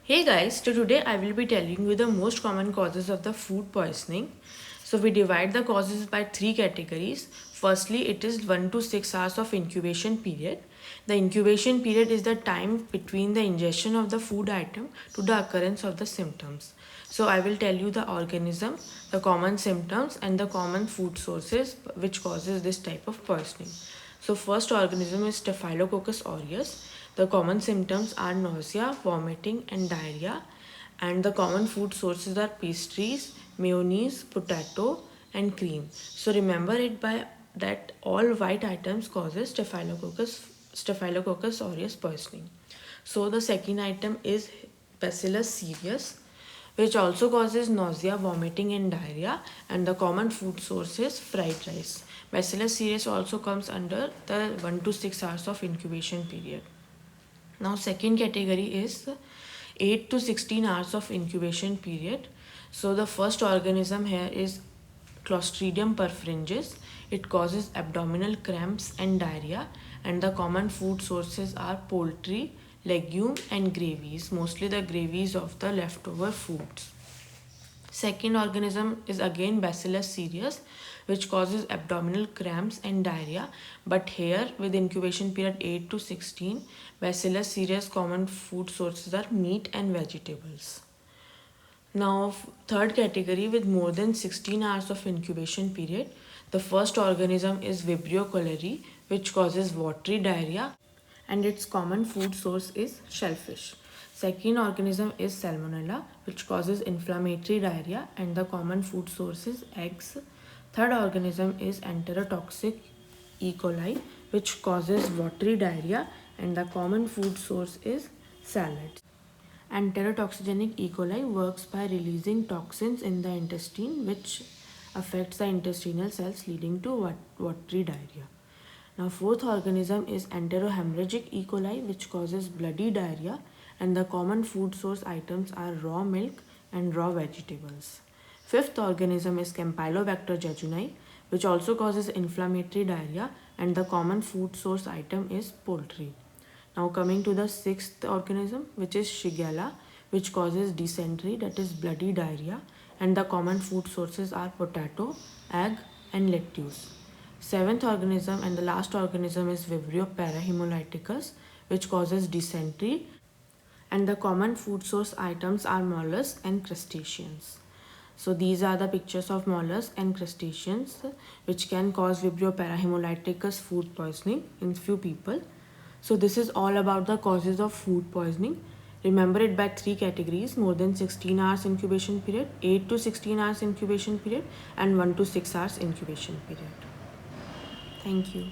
Hey guys, so today I will be telling you the most common causes of the food poisoning. So we divide the causes by three categories. Firstly, it is 1 to 6 hours of incubation period. The incubation period is the time between the ingestion of the food item to the occurrence of the symptoms. So I will tell you the organism, the common symptoms and the common food sources which causes this type of poisoning. So first organism is Staphylococcus aureus. The common symptoms are nausea, vomiting and diarrhea, and the common food sources are pastries, mayonnaise, potato and cream. So remember it by that all white items causes Staphylococcus aureus poisoning. So the second item is Bacillus cereus, which also causes nausea, vomiting and diarrhea, and the common food source is fried rice. Bacillus cereus also comes under the 1 to 6 hours of incubation period. Now second category is 8 to 16 hours of incubation period. So the first organism here is Clostridium perfringens. It causes abdominal cramps and diarrhea, and the common food sources are poultry, legume and gravies, mostly the gravies of the leftover foods. Second organism is again Bacillus cereus, which causes abdominal cramps and diarrhea. But here, with incubation period 8 to 16, Bacillus cereus common food sources are meat and vegetables. Now, third category with more than 16 hours of incubation period, the first organism is Vibrio cholerae, which causes watery diarrhea, and its common food source is shellfish. Second organism is Salmonella, which causes inflammatory diarrhea, and the common food source is eggs. Third organism is Enterotoxic E. coli, which causes watery diarrhea, and the common food source is salads. Enterotoxigenic E. coli works by releasing toxins in the intestine, which affects the intestinal cells, leading to watery diarrhea. Now, fourth organism is enterohemorrhagic E. coli, which causes bloody diarrhea, and the common food source items are raw milk and raw vegetables. Fifth organism is Campylobacter jejuni, which also causes inflammatory diarrhea, and the common food source item is poultry. Now coming to the sixth organism, which is Shigella, which causes dysentery, that is bloody diarrhea, and the common food sources are potato, egg and lettuce. Seventh organism and the last organism is Vibrio parahemolyticus, which causes dysentery, and the common food source items are mollusks and crustaceans. So these are the pictures of mollusks and crustaceans which can cause Vibrio parahemolyticus food poisoning in few people. So this is all about the causes of food poisoning. Remember it by three categories: more than 16 hours incubation period, 8 to 16 hours incubation period, and 1 to 6 hours incubation period. Thank you.